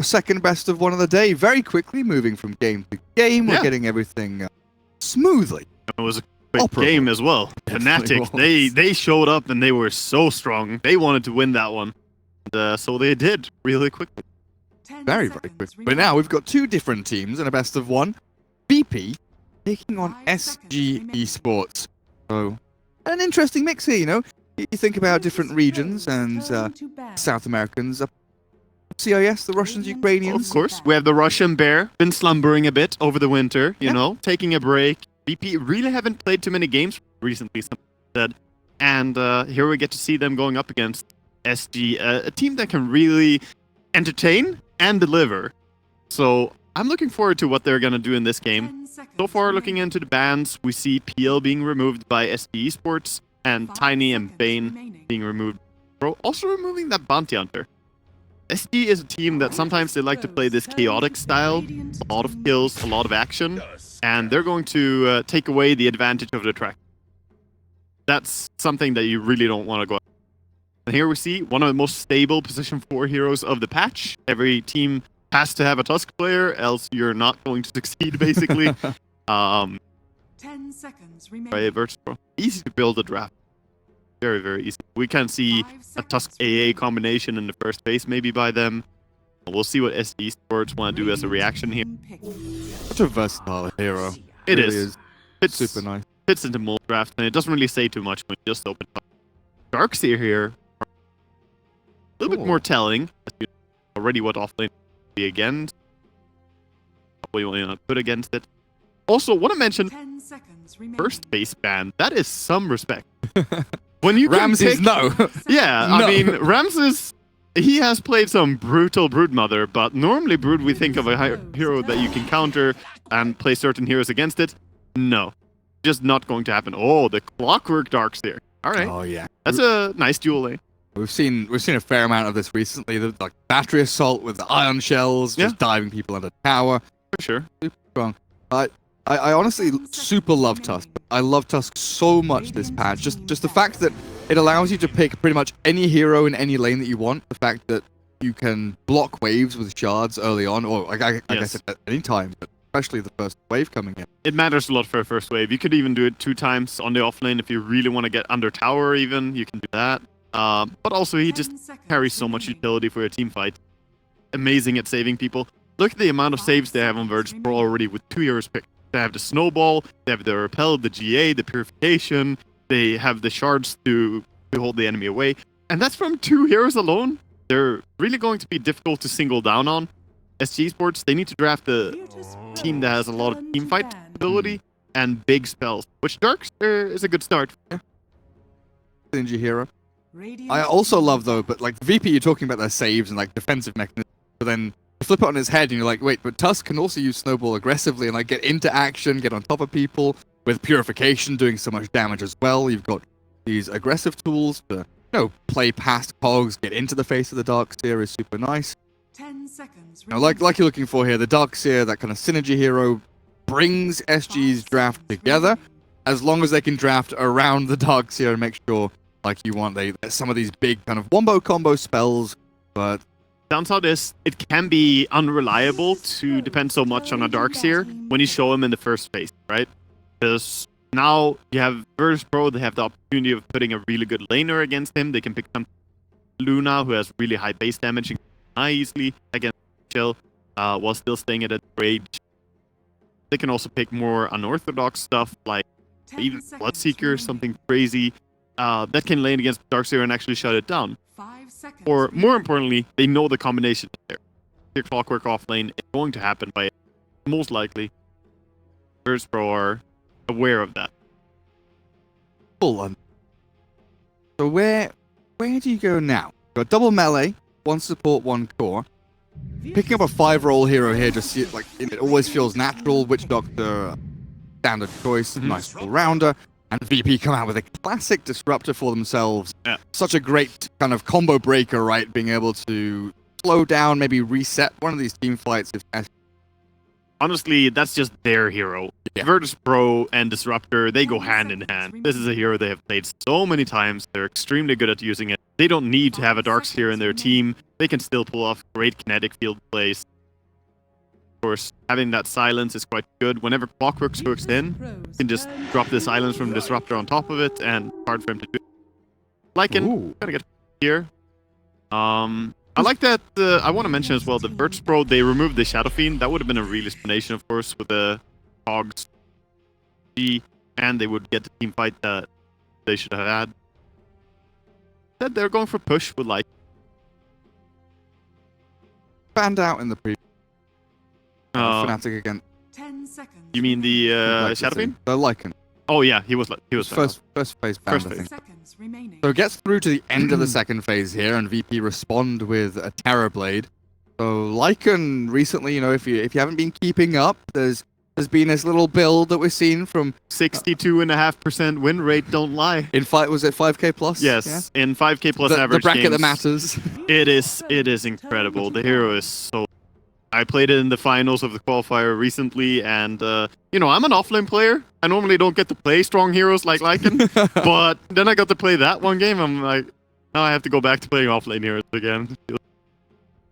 second best of one of the day, very quickly moving from game to game. We're getting everything smoothly. It was a quick game as well. Fnatic, they showed up and they were so strong. They wanted to win that one. And, so they did really quickly. Very, very quickly. But now we've got two different teams in a best of one. BP taking on SG Esports. So, an interesting mix here, you know. You think about different regions and South Americans. CIS, the Russians, Ukrainians. Of course, we have the Russian bear, been slumbering a bit over the winter, you know, taking a break. BP really haven't played too many games recently, some said. And here we get to see them going up against SG, a team that can really entertain and deliver. So I'm looking forward to what they're going to do in this game. So far, looking into the bans, we see PL being removed by SG Esports and Tiny and Bane being removed. Bro, also removing that Bounty Hunter. SG is a team that sometimes they like to play this chaotic style, a lot of kills, a lot of action, and they're going to take away the advantage of the track. That's something that you really don't want to go. And here we see one of the most stable position 4 heroes of the patch. Every team has to have a Tusk player, else you're not going to succeed, basically. 10 seconds remaining. By virtus.pro. Easy to build a draft. Very, very easy. We can see a Tusk AA combination in the first phase, maybe by them. We'll see what SG Esports want to do as a reaction here. Such a versatile hero. It really is. It's super nice. Fits into most drafts, and it doesn't really say too much when you just open up. Darkseer here. A little bit more telling. Already what offlane be against. Probably only not good against it. Also, want to mention first base ban. That is some respect. When you Ramses, no. Yeah, no. I mean, Ramses, he has played some brutal Broodmother, but normally Brood, we think of a hero that you can counter and play certain heroes against it. No, just not going to happen. Oh, the Clockwork Darkseer. All right. Oh yeah, that's a nice duel lane. We've seen a fair amount of this recently. The like battery assault with the ion shells, just diving people under tower. For sure. Super strong. I honestly super love Tusk. I love Tusk so much this patch. Just the fact that it allows you to pick pretty much any hero in any lane that you want. The fact that you can block waves with shards early on, or I guess at any time, but especially the first wave coming in. It matters a lot for a first wave. You could even do it 2 times on the offlane if you really want to get under tower even. You can do that. But also he just carries so much utility for a team fight. Amazing at saving people. Look at the amount of saves they have on virtus.pro already with 2 heroes picked. They have the Snowball, they have the Repel, the GA, the Purification, they have the Shards to hold the enemy away. And that's from 2 heroes alone. They're really going to be difficult to single down on. SG Esports, they need to draft a team that has a lot of teamfight ability and big spells, which Darkseer is a good start. Synergy hero. I also love though, but like VP, you're talking about their saves and like defensive mechanisms, but then you flip it on his head and you're like, wait, but Tusk can also use Snowball aggressively and like get into action, get on top of people with Purification doing so much damage as well. You've got these aggressive tools to, you know, play past cogs, get into the face of the Darkseer is super nice. 10 seconds. You know, like you're looking for here, the Darkseer, that kind of synergy hero, brings SG's draft together as long as they can draft around the Darkseer and make sure, like you want, some of these big kind of wombo combo spells, but downside is it can be unreliable to depend so much on a Darkseer when you show him in the first phase, right? Because now you have virtus.pro, they have the opportunity of putting a really good laner against him. They can pick some Luna, who has really high base damage, easily against Chill, while still staying at a rage. They can also pick more unorthodox stuff, like even Bloodseeker, something crazy, that can lane against Darkseer and actually shut it down. Or, more importantly, they know the combination is there. Your Clockwork offlane is going to happen by most likely. virtus.pro are aware of that. Cool. So where do you go now? You've got double melee, 1 support, 1 core. Picking up a 5-role hero here just like it always feels natural. Witch Doctor, standard choice, nice all-rounder. And VP come out with a classic disruptor for themselves. Yeah. Such a great kind of combo breaker, right? Being able to slow down, maybe reset one of these team fights. Honestly, that's just their hero. Yeah. virtus.pro and Disruptor, they go hand in hand. This is a hero they have played so many times. They're extremely good at using it. They don't need to have a Darkseer in their team they can still pull off great kinetic field plays. Of course, having that silence is quite good. Whenever Clockwork hooks in, you can just drop the silence from Disruptor on top of it, and hard for him to do. Lycan, gotta get here. I like that. I want to mention as well the virtus.pro, they removed the Shadow Fiend. That would have been a real explanation, of course, with the Hogs. And they would get the team fight that they should have had. That they're going for push with like. Banned out in the previous. Fnatic again. 10 seconds. You mean the Shadow Fiend? The Lycan. Oh yeah, he was first phase banned, I think. Seconds remaining. So it gets through to the end of the second phase here, and VP respond with a Terror Blade. So Lycan recently, you know, if you haven't been keeping up, there's been this little build that we've seen from 62.5% win rate. Don't lie. In was it 5k plus? Yes, in 5k plus the average bracket games, that matters. It is incredible. The hero is so. I played it in the finals of the qualifier recently, and you know, I'm an offlane player. I normally don't get to play strong heroes like Lycan, but then I got to play that one game. I'm like, now I have to go back to playing offlane heroes again.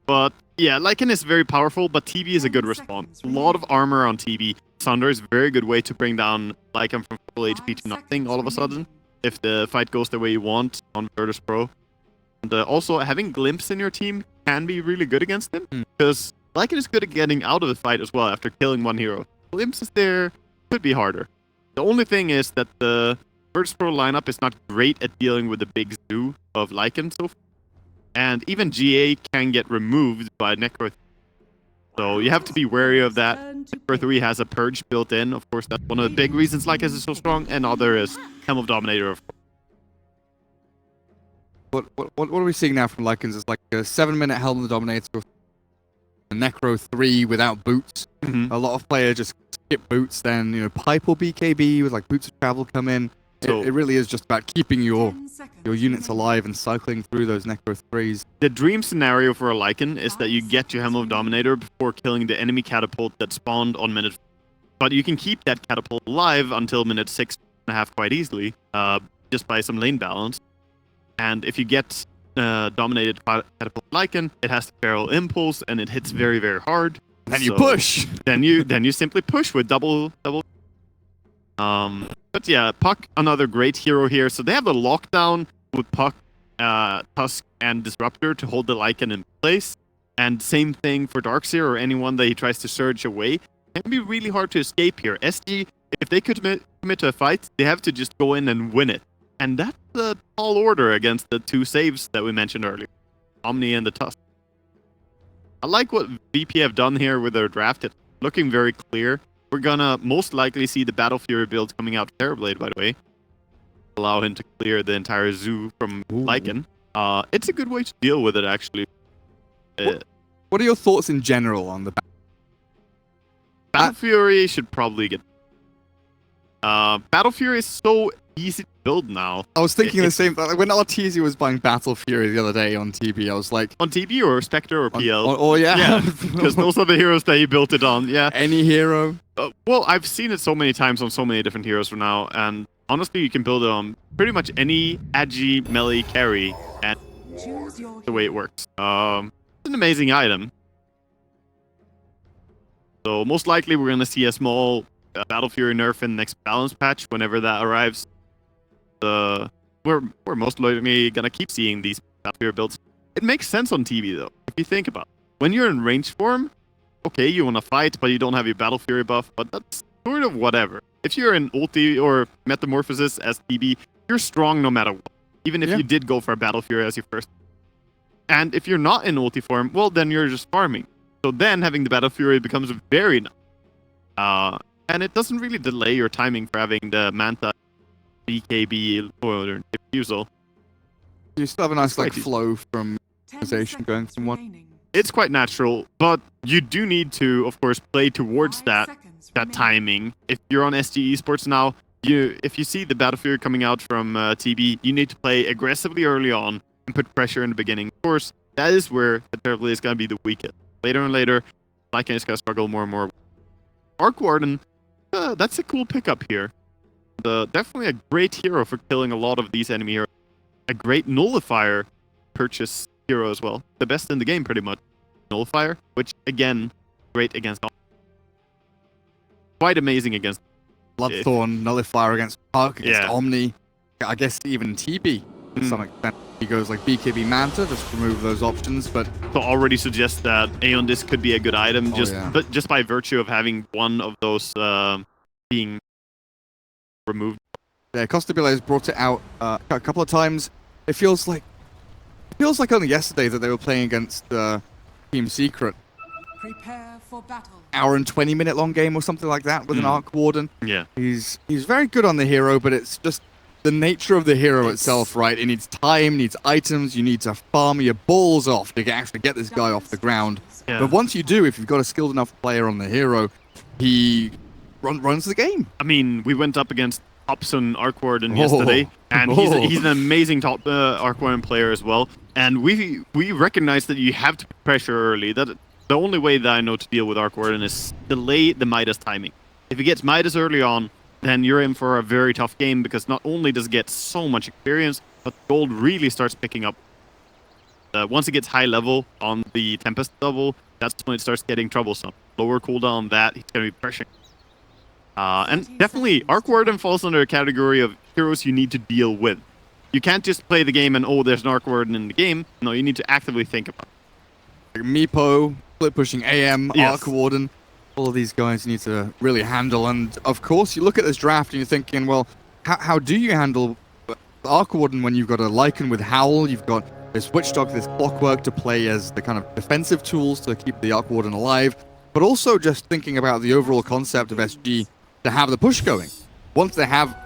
But yeah, Lycan is very powerful, but TB is a good response. A lot of armor on TB. Sunder is a very good way to bring down Lycan from full HP to nothing all of a sudden, if the fight goes the way you want on virtus.pro. And also, having Glimpse in your team can be really good against him, because Lycan is good at getting out of the fight as well after killing one hero. Glimpse is there, could be harder. The only thing is that the virtus.pro lineup is not great at dealing with the big zoo of Lycan so far. And even GA can get removed by Necro. So you have to be wary of that. Necro 3 has a Purge built in. Of course, that's one of the big reasons Lycan is so strong. And other is Helm of Dominator, of course. What are we seeing now from Lycans? It's like a 7-minute Helm of the Dominator. A Necro 3 without boots. A lot of players just skip boots, then, you know, Pipe or BKB with like Boots of Travel come in. So it really is just about keeping your units alive and cycling through those Necro 3s. The dream scenario for a Lycan is that you get your Helm of Dominator before killing the enemy catapult that spawned on minute 4. But you can keep that catapult alive until minute 6.5 quite easily, just by some lane balance. And if you get dominated catapult Lycan, it has the Feral Impulse and it hits very, very hard. Then you push. then you simply push with double. But yeah, Puck, another great hero here. So they have the lockdown with Puck, Tusk, and Disruptor to hold the Lycan in place. And same thing for Darkseer or anyone that he tries to surge away. It can be really hard to escape here. SG, if they could commit to a fight, they have to just go in and win it. And that's a tall order against the two saves that we mentioned earlier, Omni and the Tusk. I like what VP have done here with their draft. It's looking very clear. We're gonna most likely see the Battle Fury build coming out of Terrorblade, by the way. Allow him to clear the entire zoo from Lycan. It's a good way to deal with it, actually. What are your thoughts in general on the Battle Fury should probably get... Battle Fury is so easy to build now. I was thinking the same thing. When Arteezy was buying Battle Fury the other day on TB, I was like... On TB or Spectre or PL? Oh, yeah. Yeah, because those are the heroes that he built it on, yeah. Any hero? Well, I've seen it so many times on so many different heroes for now, and honestly, you can build it on pretty much any agi melee carry, and the way it works. It's an amazing item. So most likely we're going to see a small Battle Fury nerf in the next balance patch whenever that arrives. We're most likely going to keep seeing these Battle Fury builds. It makes sense on TV though, if you think about it. When you're in range form, okay, you want to fight, but you don't have your Battle Fury buff, but that's sort of whatever. If you're in ulti or Metamorphosis as TB, you're strong no matter what, even if you did go for a Battle Fury as your first. And if you're not in ulti form, well, then you're just farming. So then having the Battle Fury becomes very nice. And it doesn't really delay your timing for having the Manta, BKB, or Diffusal. You still have a nice like flow from organization going from one. It's quite natural, but you do need to, of course, play towards that timing. If you're on SG Esports now, if you see the Battle Fury coming out from TB, you need to play aggressively early on and put pressure in the beginning. Of course, that is where the Terrorblade is going to be the weakest. Later and later, Lycan is going to struggle more and more. Arc Warden, that's a cool pickup here. Definitely a great hero for killing a lot of these enemy heroes. A great nullifier purchase hero as well. The best in the game, pretty much. Nullifier, which, again, great against all. Quite amazing against Bloodthorn, Nullifier against Puck, against Yeah. Omni. I guess even TB to some extent. He goes like BKB Manta, just remove those options, but So already suggests that Aeon Disc could be a good item, yeah. but just by virtue of having one of those being removed. yeah, Costabile has brought it out a couple of times. It feels like only yesterday that they were playing against Team Secret. Prepare for battle. Hour and 20-minute long game or something like that with an Arc Warden. Yeah. He's very good on the hero, but it's just the nature of the hero itself, right? It needs time, needs items, you need to farm your balls off to actually get this guy off the ground. Yeah. But once you do, if you've got a skilled enough player on the hero, he runs the game. I mean, we went up against Hobson Arc Warden yesterday, and he's an amazing top Arc Warden player as well. And we recognize that you have to pressure early. That the only way that I know to deal with Arc Warden is delay the Midas timing. If he gets Midas early on, then you're in for a very tough game, because not only does it get so much experience, but gold really starts picking up. Once it gets high level on the Tempest level, that's when it starts getting troublesome. Lower cooldown that, he's going to be pressuring. And definitely, Arc Warden falls under a category of heroes you need to deal with. You can't just play the game and, oh, there's an Arc Warden in the game. No, you need to actively think about it. Meepo, split pushing AM, Yes. Arc Warden. All of these guys need to really handle. And of course, you look at this draft and you're thinking, well, how do you handle Arc Warden when you've got a Lycan with Howl, you've got this Witch Doctor, this Clockwork to play as the kind of defensive tools to keep the Arc Warden alive, but also just thinking about the overall concept of SG to have the push going. Once they have,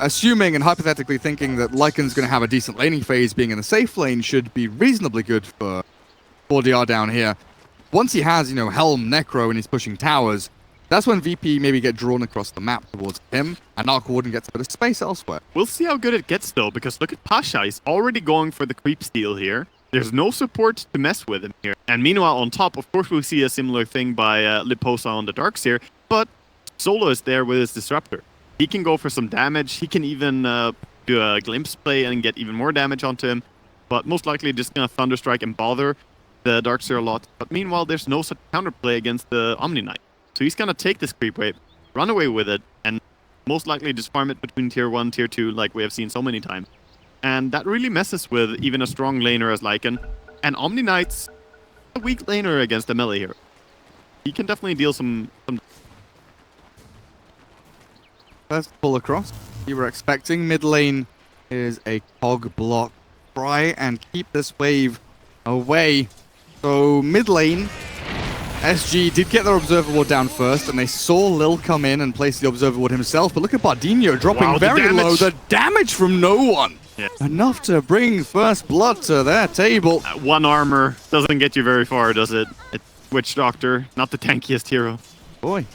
assuming and hypothetically thinking that Lycan's going to have a decent laning phase, being in the safe lane should be reasonably good for 4DR down here. Once he has, Helm, Necro, and he's pushing towers, that's when VP maybe get drawn across the map towards him, and Arc Warden gets a bit of space elsewhere. We'll see how good it gets, though, because look at Pasha. He's already going for the creep steal here. There's no support to mess with him here. And meanwhile, on top, of course, we'll see a similar thing by Liposa on the Darks here, but Solo is there with his Disruptor. He can go for some damage. He can even do a Glimpse play and get even more damage onto him, but most likely just going to Thunderstrike and bother the Darkseer a lot. But meanwhile, there's no such counterplay against the Omni Knight. So he's going to take this creep wave, run away with it, and most likely just farm it between tier 1, tier 2, like we have seen so many times. And that really messes with even a strong laner as Lycan. And Omni Knight's a weak laner against a melee hero. He can definitely deal some... Let's pull across. You were expecting mid lane is a cog block. Try and keep this wave away. So mid lane, SG did get their Observer Ward down first, and they saw Lil come in and place the Observer Ward himself. But look at Bardinho dropping very low. The damage from no one. Yeah. Enough to bring first blood to their table. One armor doesn't get you very far, does it? It's Witch Doctor, not the tankiest hero. Boy.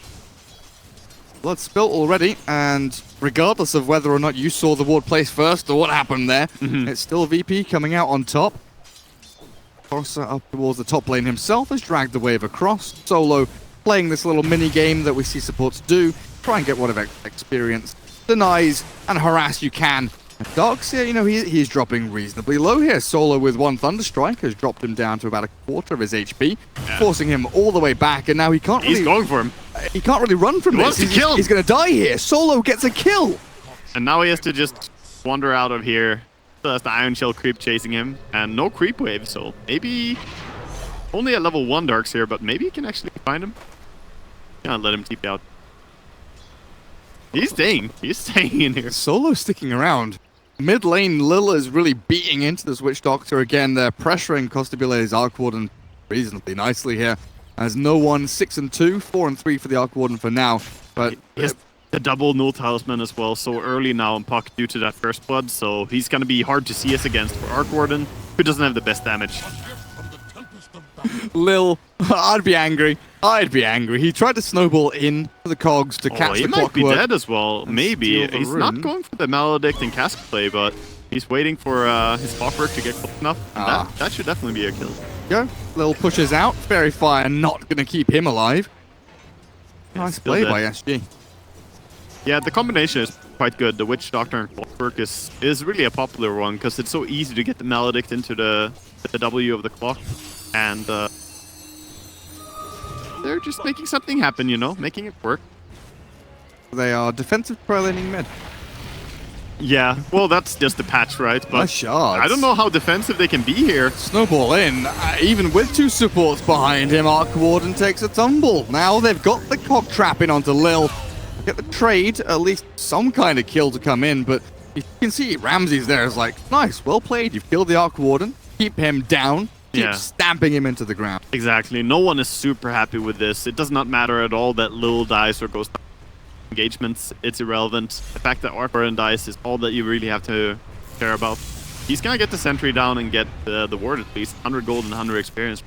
Blood spilt already, and regardless of whether or not you saw the ward place first or what happened there, it's still VP coming out on top. Corsa up towards the top lane himself has dragged the wave across. Solo playing this little mini game that we see supports do. Try and get whatever experience, denies, and harass you can. Darkseer, he's dropping reasonably low here. Solo with one Thunderstrike has dropped him down to about a quarter of his HP, forcing him all the way back, and now he can't really... He's going for him. He can't really run from this. Wants to kill him. He's going to die here. Solo gets a kill. And now he has to just wander out of here. So that's the Iron Shell creep chasing him, and no creep wave, so maybe only a level 1 Darkseer, but maybe he can actually find him. Gonna let him TP out. He's staying in here. Solo sticking around. Mid lane, Lil is really beating into this Witch Doctor again. They're pressuring Costabile's Arc Warden reasonably nicely here. As no one, 6 and 2, 4 and 3 for the Arc Warden for now. But He has the double Null Talisman as well, so early now in Puck due to that first blood, so he's gonna be hard to see us against for Arc Warden, who doesn't have the best damage. Lil, I'd be angry. He tried to snowball in for the cogs to catch the He might be Clockwork. dead as well, maybe. He's not going for the Maledict and Cask play, but he's waiting for his Clockwork to get close enough. And that should definitely be a kill. Go. Lil pushes out. Fairy Fire not going to keep him alive. Nice play by SG. Yeah, the combination is quite good. The Witch Doctor and Clockwork is really a popular one because it's so easy to get the Maledict into the W of the clock. And they're just making something happen, you know, making it work. They are defensive pro laning mid. Yeah, well, that's just the patch, right? But shards. I don't know how defensive they can be here. Snowball in, even with 2 supports behind him, Arc Warden takes a tumble. Now they've got the cock trap in onto Lil. Get the trade, at least some kind of kill to come in, but you can see Ramsey's there is like, nice, well played, you've killed the Arc Warden, keep him down, keep stamping him into the ground. Exactly, no one is super happy with this. It does not matter at all that Lil dies or goes down. Engagements, it's irrelevant. The fact that Arc Warden dies is all that you really have to care about. He's gonna get the sentry down and get the ward at least. 100 gold and 100 experience.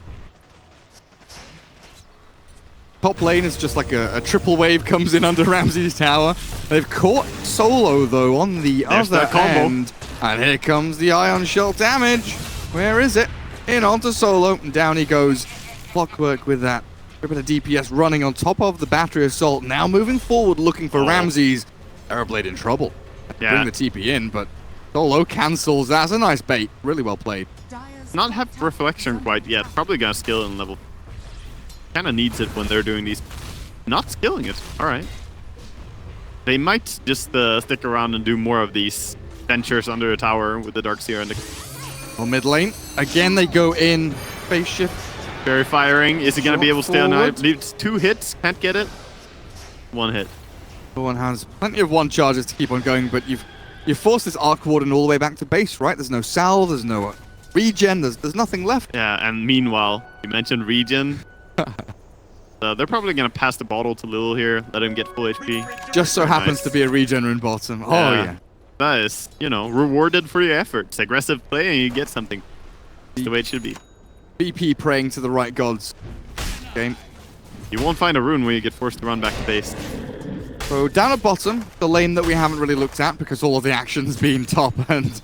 Top lane is just like a triple wave comes in under Ramsey's tower. They've caught Solo though on the other end. And here comes the Ion Shell damage. Where is it? In onto Solo, and down he goes. Clockwork with that. A bit of DPS running on top of the battery assault. Now moving forward, looking for Ramsey's. Aeroblade in trouble. Bring the TP in, but Solo cancels. That's a nice bait. Really well played. Not have reflection quite yet. Probably gonna skill in level. Kind of needs it when they're doing these. Not skilling it. All right. They might just stick around and do more of these ventures under a tower with the Darkseer and the. Well, mid lane again. They go in phase shift. Fairy firing. Is he going to be able to stay on it? Leaves 2 hits. Can't get it. 1 hit. One has plenty of 1 charges to keep on going, but you've forced this Arc Warden all the way back to base, right? There's no Sal, there's no regen, there's nothing left. Yeah, and meanwhile, you mentioned regen. They're probably going to pass the bottle to Lil here, let him get full HP. Just so happens to be a regen rune bottom. Oh, yeah. That is, you know, rewarded for your efforts. Aggressive play and you get something. That's the way it should be. VP praying to the right gods. Game. You won't find a rune when you get forced to run back to base. So down at bottom, the lane that we haven't really looked at because all of the action's been top and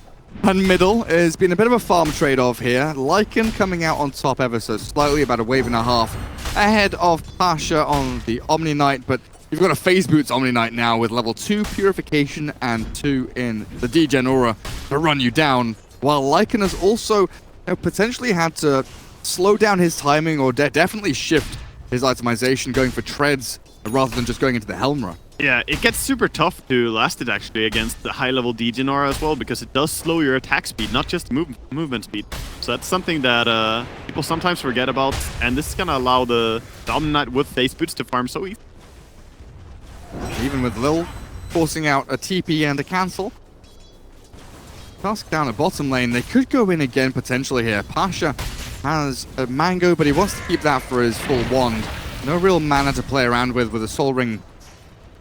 middle has been a bit of a farm trade-off here. Lycan coming out on top ever so slightly, about a wave and a half ahead of Pasha on the Omni Knight, but you've got a Phase Boots Omni Knight now with level 2 Purification and 2 in the Degen Aura to run you down, while Lycan has also potentially had to slow down his timing or definitely shift his itemization, going for treads rather than just going into the Helmra. Yeah, it gets super tough to last it actually against the high-level Degen Aura as well, because it does slow your attack speed, not just movement speed. So that's something that people sometimes forget about, and this is going to allow the Omni Knight with Phase Boots to farm so easy. Even with Lil forcing out a TP and a cancel. Tusk down at bottom lane, they could go in again potentially here. Pasha has a Mango, but he wants to keep that for his full wand. No real mana to play around with a Soul Ring.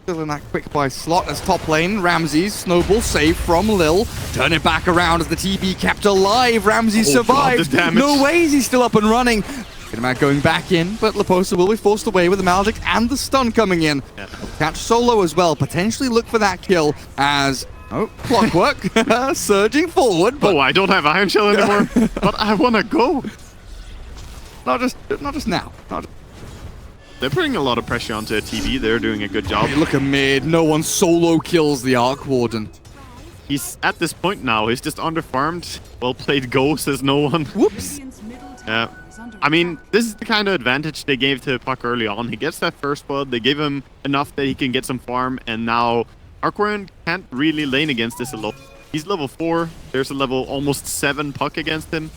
Still in that quick buy slot as top lane. Ramsey's snowball save from Lil. Turn it back around as the TP kept alive. Ramsey survives. No ways he's still up and running. Get going back in, but Leposa will be forced away with the Maledict and the stun coming in. Yeah. Catch Solo as well. Potentially look for that kill as... Oh, Clockwork surging forward. But I don't have Ion Shell anymore, but I want to go. Not just now. They're putting a lot of pressure onto TV. They're doing a good job. Hey, look at mid. No one solo kills the Arc Warden. He's at this point now. He's just underfarmed. Well played, Go, says no one. Whoops. Yeah. I mean, this is the kind of advantage they gave to Puck early on. He gets that first blood. They gave him enough that he can get some farm, and now Arc Warden can't really lane against this alone. He's level 4. There's a level almost 7 Puck against him.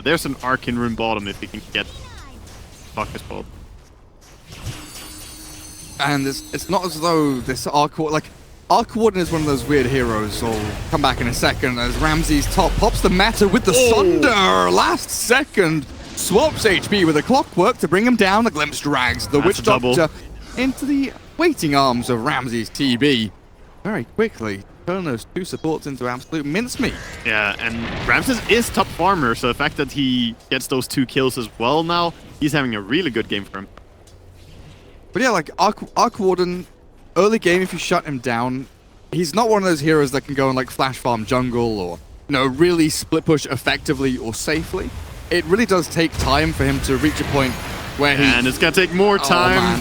There's an Arc in rune bottom if he can get Puck as well. And it's not as though this Arc Warden is one of those weird heroes. I'll come back in a second as Ramsey's top pops the meta with the Sunder. Last second swaps HP with a Clockwork to bring him down. The Glimpse drags the Witch Doctor into the waiting arms of Ramsey's TB. Very quickly turn those 2 supports into absolute mincemeat. Yeah, and Ramses is top farmer, so the fact that he gets those 2 kills as well now, he's having a really good game for him. But yeah, like Arc Warden, early game, if you shut him down, he's not one of those heroes that can go and like flash farm jungle or, you know, really split push effectively or safely. It really does take time for him to reach a point where he... And it's gonna take more time.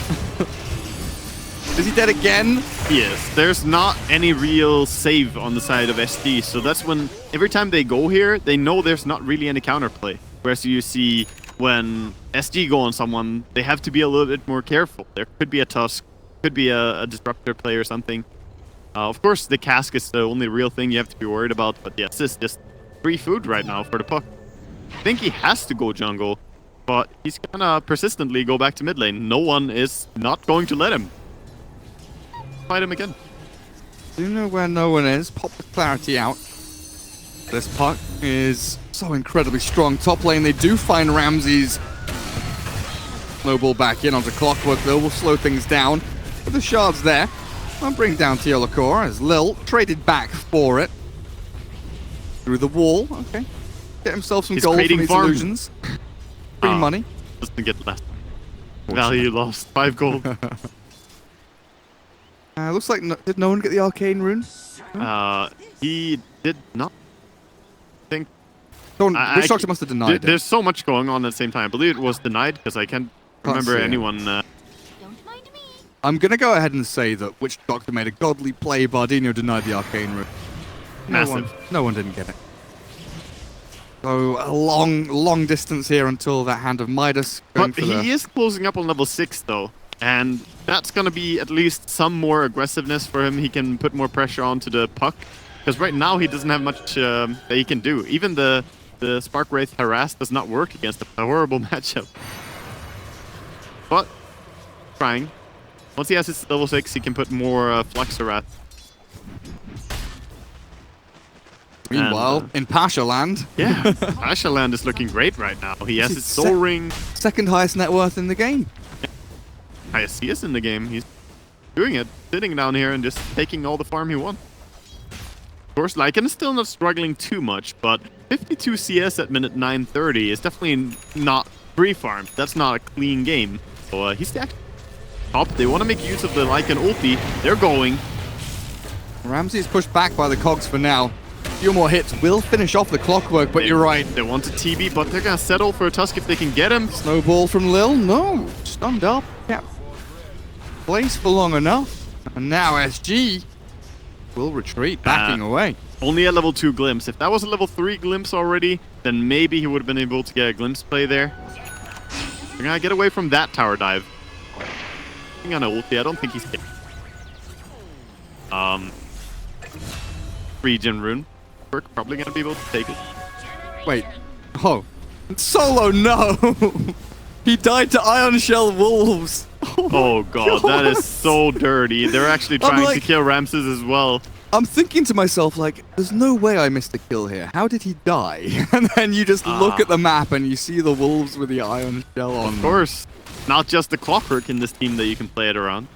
Is he dead again? Yes, there's not any real save on the side of SD, so that's when every time they go here, they know there's not really any counterplay. Whereas you see when SD go on someone, they have to be a little bit more careful. There could be a Tusk, could be a Disruptor play or something. Of course, the cask is the only real thing you have to be worried about, but yes, this is just free food right now for the puck. I think he has to go jungle, but he's gonna persistently go back to mid lane. No one is not going to let him. Fight him again. Do you know where no one is? Pop the clarity out. This puck is so incredibly strong. Top lane, they do find Ramsey's snowball back in onto Clockwork, though. Will slow things down. But the shard's there. I'll bring down Teolacor as Lil traded back for it. Through the wall. Okay. Get himself some gold from these illusions. Free money. Doesn't get less. Value lost. 5 gold. Looks like did no one get the arcane rune? He did not. Think. Witch Doctor must have denied it. There's so much going on at the same time. I believe it was denied because I can't remember anyone. Don't mind me. I'm gonna go ahead and say that Witch Doctor made a godly play. Bardino denied the arcane rune. No one didn't get it. So a long distance here until that hand of Midas. But he is closing up on level 6 though. And that's going to be at least some more aggressiveness for him. He can put more pressure onto the puck. Because right now he doesn't have much that he can do. Even the Spark Wraith Harass does not work against a horrible matchup. But, trying. Once he has his level 6, he can put more Flux Harass. Meanwhile, in Pasha Land. Yeah, Pasha Land is looking great right now. He has his Soul Ring. Second highest net worth in the game. Highest CS in the game. He's doing it, sitting down here and just taking all the farm he wants. Of course, Lycan is still not struggling too much, but 52 CS at minute 930 is definitely not free farm. That's not a clean game. So he's stacked up. They want to make use of the Lycan ulti. They're going. Ramsey's pushed back by the cogs for now. A few more hits will finish off the Clockwork, but you're right. They want a TB, but they're going to settle for a Tusk if they can get him. Snowball from Lil? No. Stunned up. Yeah. Place for long enough. And now SG will retreat, backing away. Only a level 2 glimpse. If that was a level 3 glimpse already, then maybe he would have been able to get a glimpse play there. They're going to get away from that tower dive. He's on ulti. I don't think he's hit. Regen rune. We're probably going to be able to take it. Wait. Oh. Solo, no! He died to Iron Shell Wolves. Oh god, that is so dirty. They're actually trying to kill Ramses as well. I'm thinking to myself, like, there's no way I missed a kill here. How did he die? And then you just look at the map and you see the wolves with the Iron Shell on. Of course. Not just the Clockwork in this team that you can play it around.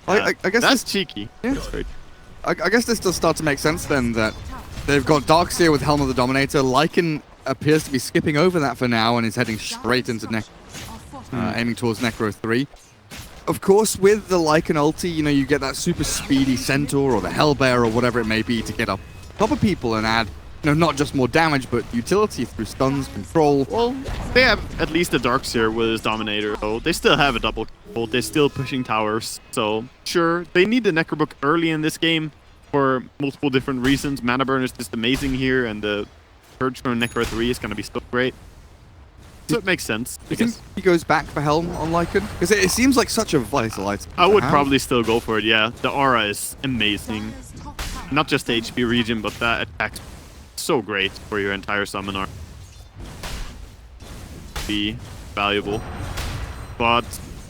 I guess that's cheeky. Yeah. That's right. I guess this does start to make sense then, that they've got Darkseer with Helm of the Dominator. Lycan appears to be skipping over that for now and is heading straight into aiming towards Necro 3. Of course, with the Lycan ulti, you know, you get that super speedy Centaur or the Hellbear or whatever it may be to get up top of people and add, you know, not just more damage, but utility through stuns, control. Well, they have at least a Darkseer with his Dominator, though. They still have a double kill. They're still pushing towers. So, sure, they need the Necrobook early in this game for multiple different reasons. Mana Burn is just amazing here, and the Purge from Necro 3 is going to be so great. So it makes sense. Do you think he goes back for Helm on Lycan? Because it seems like such a vital item. I would probably still go for it, yeah. The aura is amazing. Not just the HP regen, but that attack's so great for your entire summon arm. Be valuable. But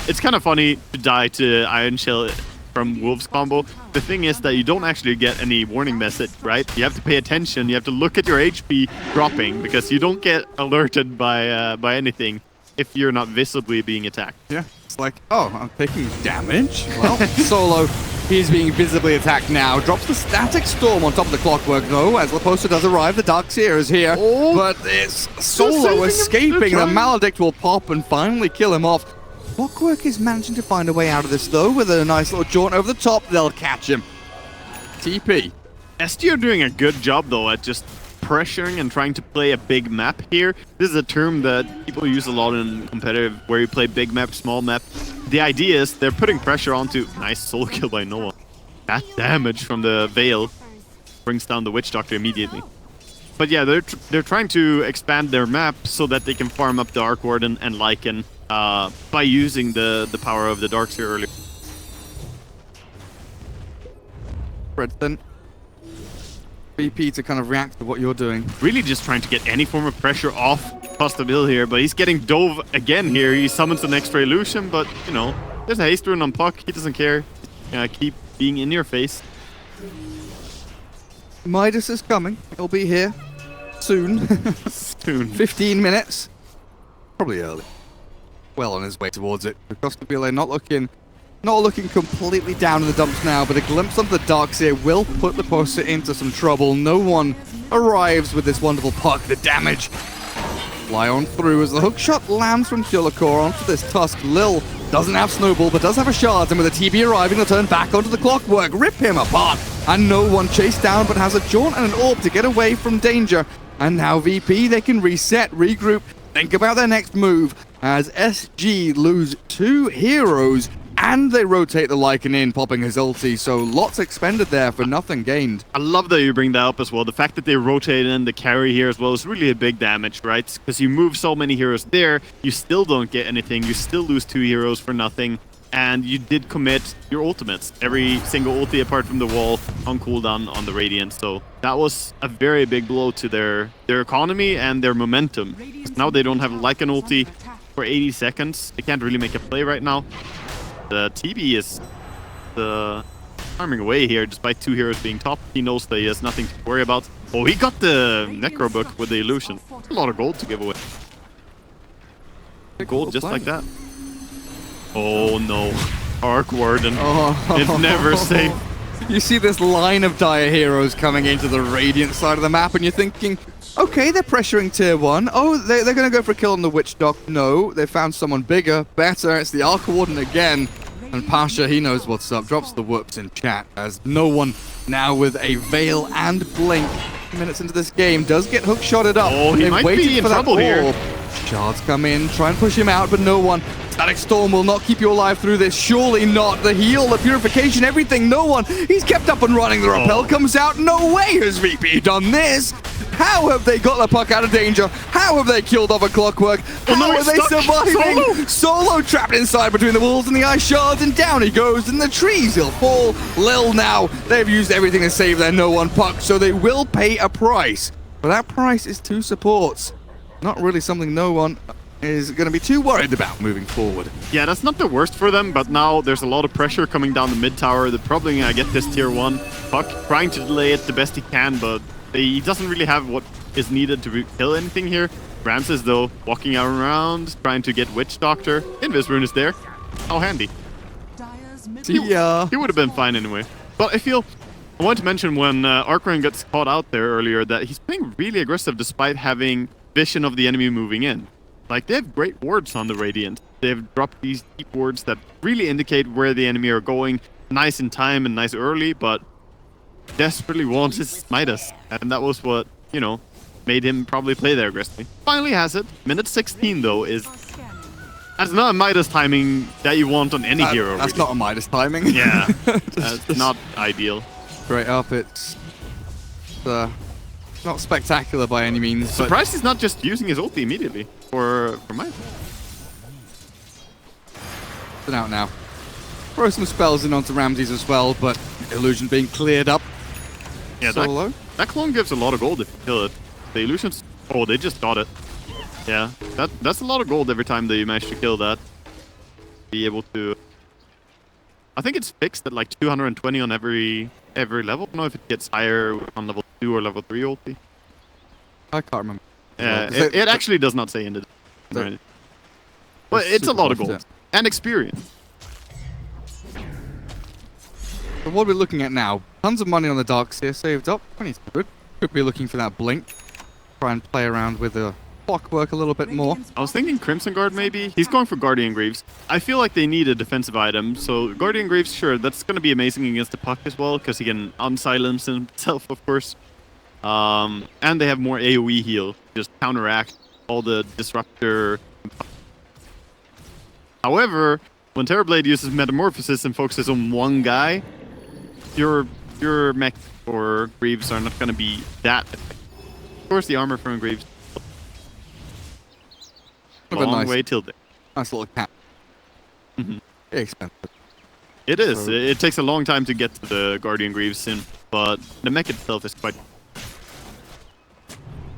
it's kind of funny to die to Iron Shell from Wolves combo. The thing is that you don't actually get any warning message, right? You have to pay attention. You have to look at your HP dropping because you don't get alerted by anything if you're not visibly being attacked. Yeah, it's like, oh, I'm taking damage? Well, Solo, he's being visibly attacked now. Drops the Static Storm on top of the Clockwork, though, as Leposa does arrive. The Darkseer is here, but it's Solo escaping. The Maledict will pop and finally kill him off. Clockwork is managing to find a way out of this, though, with a nice little jaunt over the top. They'll catch him. TP. SG are doing a good job, though, at just pressuring and trying to play a big map here. This is a term that people use a lot in competitive, where you play big map, small map. The idea is they're putting pressure onto... Nice solo kill by Noah. That damage from the Veil brings down the Witch Doctor immediately. But yeah, they're trying to expand their map so that they can farm up the Arc Warden and Lycan by using the power of the Darkseer earlier. Then VP to kind of react to what you're doing. Really just trying to get any form of pressure off Costabil here, but he's getting dove again here. He summons an extra illusion, but, you know, there's a haste rune on Puck. He doesn't care. Keep being in your face. Midas is coming. He'll be here soon. Soon. 15 minutes. Probably early. Well on his way towards it. Costabile not looking completely down in the dumps now, but a glimpse of the Darkseer will put the poster into some trouble. No one arrives with this wonderful Puck. The damage fly on through as the hook shot lands from Kyolokor onto this Tusk. Lil doesn't have Snowball, but does have a shard, and with a TB arriving, they'll turn back onto the Clockwork, rip him apart, and no one chased down, but has a Jaunt and an Orb to get away from danger. And now VP, they can reset, regroup, think about their next move, as SG lose 2 heroes, and they rotate the Lycan in, popping his ulti, so lots expended there for nothing gained. I love that you bring that up as well. The fact that they rotate in the carry here as well is really a big damage, right? Because you move so many heroes there, you still don't get anything, you still lose 2 heroes for nothing, and you did commit your ultimates. Every single ulti apart from the wall on cooldown on the Radiant, so that was a very big blow to their economy and their momentum. Now they don't have Lycan ulti for 80 seconds. They can't really make a play right now. The TB is farming away here despite 2 heroes being top. He knows that he has nothing to worry about. Oh, he got the Necro Book with the illusion. A lot of gold to give away. Gold just like that. Oh no. Arc Warden. It's never safe. You see this line of dire heroes coming into the Radiant side of the map, and you're thinking, okay, they're pressuring tier 1. Oh, they're going to go for a kill on the Witch Doc. No, they found someone bigger, better. It's the Arc Warden again. And Pasha, he knows what's up. Drops the whoops in chat, as no one now with a Veil and Blink. Minutes into this game does get hook shotted up. Oh, he might be in trouble here. Shards come in, try and push him out, but no one. Static Storm will not keep you alive through this. Surely not. The heal, the purification, everything. No one. He's kept up and running. The rappel comes out. No way has VP done this. How have they got the Puck out of danger? How have they killed off a Clockwork? How are they surviving? Solo trapped inside between the walls and the ice shards, and down he goes in the trees. He'll fall. Lil now. They've used everything to save their no one Puck, so they will pay a price. But that price is 2 supports. Not really something no one is going to be too worried about moving forward. Yeah, that's not the worst for them, but now there's a lot of pressure coming down the mid tower. They're probably going to get this tier 1. Puck trying to delay it the best he can, but he doesn't really have what is needed to kill anything here. Ramses, though, walking around, trying to get Witch Doctor. Invis Rune is there. How handy. He would have been fine anyway. But I want to mention when Arcran gets caught out there earlier that he's playing really aggressive despite having vision of the enemy moving in. Like, they have great wards on the Radiant. They've dropped these deep wards that really indicate where the enemy are going. Nice in time and nice early, but desperately wants his Midas. And that was what, you know, made him probably play there aggressively. Finally has it. Minute 16, though, is... That's not a Midas timing that you want on any hero. That's really. not a Midas timing. Yeah, that's not ideal. Straight up, it's not spectacular by any means. Surprised he's not just using his ulti immediately for Midas. It's out now. Throw some spells in onto Ramses as well, but illusion being cleared up. Yeah, Solo. That clone gives a lot of gold if you kill it. The illusions... Oh, they just got it. Yeah, that's a lot of gold every time that you manage to kill that. Be able to... I think it's fixed at like 220 on every level. I don't know if it gets higher on level 2 or level 3 ulti. I can't remember. Yeah, it actually does not say in the... Right. But it's a lot of gold. And experience. So what we're looking at now, tons of money on the Darkseer saved up. 20's good. Could be looking for that blink. Try and play around with the clockwork a little bit more. I was thinking Crimson Guard maybe. He's going for Guardian Greaves. I feel like they need a defensive item, so Guardian Greaves, sure, that's going to be amazing against the Puck as well, because he can unsilence himself, of course. And they have more AoE heal, just counteract all the disruptor. However, when Terrorblade uses Metamorphosis and focuses on one guy, your mech or Greaves are not going to be that effective. Of course, the armor from Greaves. Long way till there. Nice little cap. Mm-hmm. Very expensive. It is. It takes a long time to get to the Guardian Greaves in, but the mech itself is quite...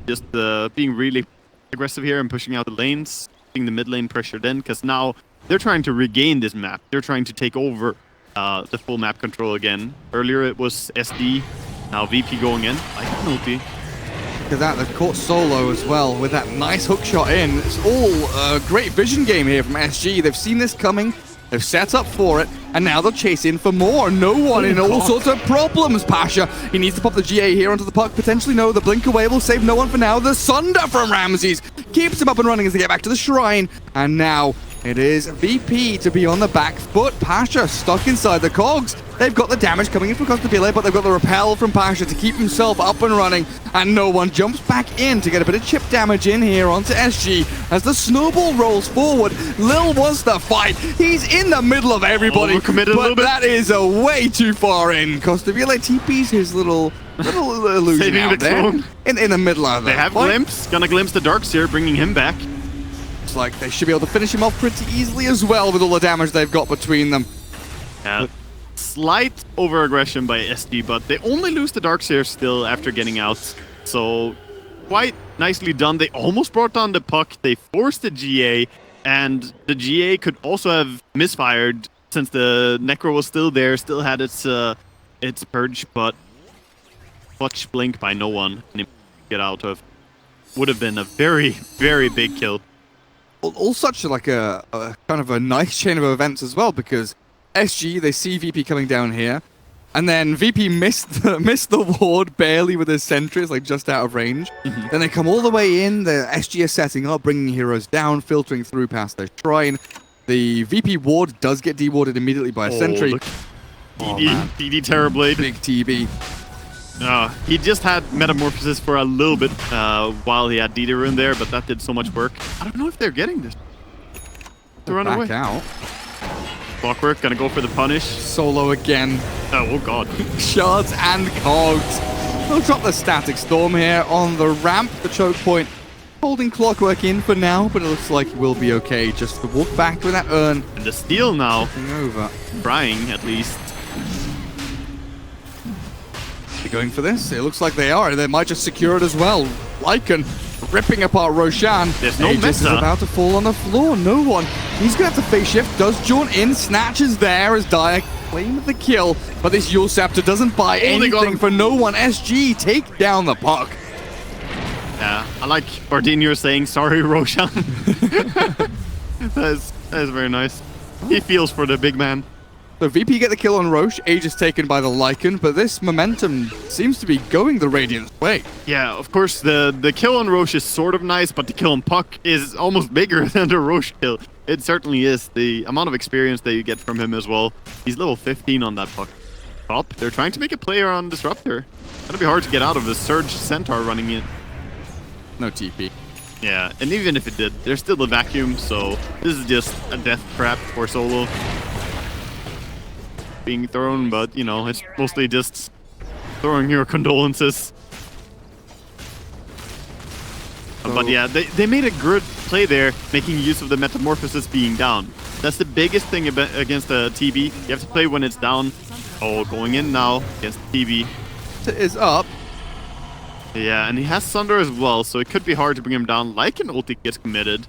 Just being really aggressive here and pushing out the lanes, getting the mid lane pressured in, because now they're trying to regain this map. They're trying to take over the full map control again. Earlier it was SD, now VP going in. Like multi. Look at that, they've caught Solo as well with that nice hook shot in. It's all a great vision game here from SG. They've seen this coming, they've set up for it, and now they're chasing for more. No one in all sorts of problems. Pasha, he needs to pop the GA here onto the puck. Potentially no, the blink away will save no one for now. The Sunder from Ramses keeps him up and running as they get back to the shrine. And now it is VP to be on the back foot. Pasha stuck inside the cogs. They've got the damage coming in from Costabile, but they've got the repel from Pasha to keep himself up and running. And no one jumps back in to get a bit of chip damage in here onto SG as the snowball rolls forward. Lil wants the fight. He's in the middle of everybody, but that is way too far in. Costabile TP's his little illusion Saving out the there clone. in the middle of that. They have Glimpse. Gonna glimpse the Darkseer, bringing him back. Looks like they should be able to finish him off pretty easily as well with all the damage they've got between them. Yeah. Slight over-aggression by SD, but they only lose the Darkseer still after getting out. So, quite nicely done. They almost brought down the puck. They forced the GA, and the GA could also have misfired since the Necro was still there, still had its purge, but clutch blink by no one to get out of. Would have been a very, very big kill. All such like a kind of a nice chain of events as well, because SG, they see VP coming down here, and then VP missed the ward barely with his sentries, like just out of range. Then they come all the way in, the SG is setting up, bringing heroes down, filtering through past their shrine. The VP ward does get dewarded immediately by a sentry. DD Terrorblade. Big TB. He just had Metamorphosis for a little bit while he had DD in there, but that did so much work. I don't know if they're getting this. To run away. Out. Clockwork gonna go for the punish. Solo again. Oh god. Shards and cogs. They'll drop the static storm here on the ramp. The choke point holding Clockwork in for now, but it looks like he will be okay. Just to walk back with that urn. And the steal now. Over. Trying at least. They're going for this. It looks like they are. They might just secure it as well. Lycan ripping apart Roshan. There's no Aegis is meta. about to fall on the floor. No one. He's going to have to face shift. Does jaunt in. Snatches there as Dire claim the kill. But this Yule Scepter doesn't buy anything for no one. SG take down the puck. Yeah, I like Bardinier saying sorry, Roshan. that is very nice. He feels for the big man. So VP get the kill on Roche, Aegis taken by the Lycan, but this momentum seems to be going the Radiant's way. Yeah, of course, the kill on Roche is sort of nice, but the kill on Puck is almost bigger than the Roche kill. It certainly is. The amount of experience that you get from him as well. He's level 15 on that Puck. Top, they're trying to make a player on Disruptor. Gonna be hard to get out of the Surge Centaur running in. No TP. Yeah, and even if it did, there's still the vacuum, so this is just a death trap for Solo. Being thrown, but you know, it's mostly just throwing your condolences. But yeah, they made a good play there, making use of the Metamorphosis being down. That's the biggest thing against the TB. You have to play when it's down. Oh, going in now against TB. It is up. Yeah, and he has Sunder as well, so it could be hard to bring him down. Like an ulti gets committed.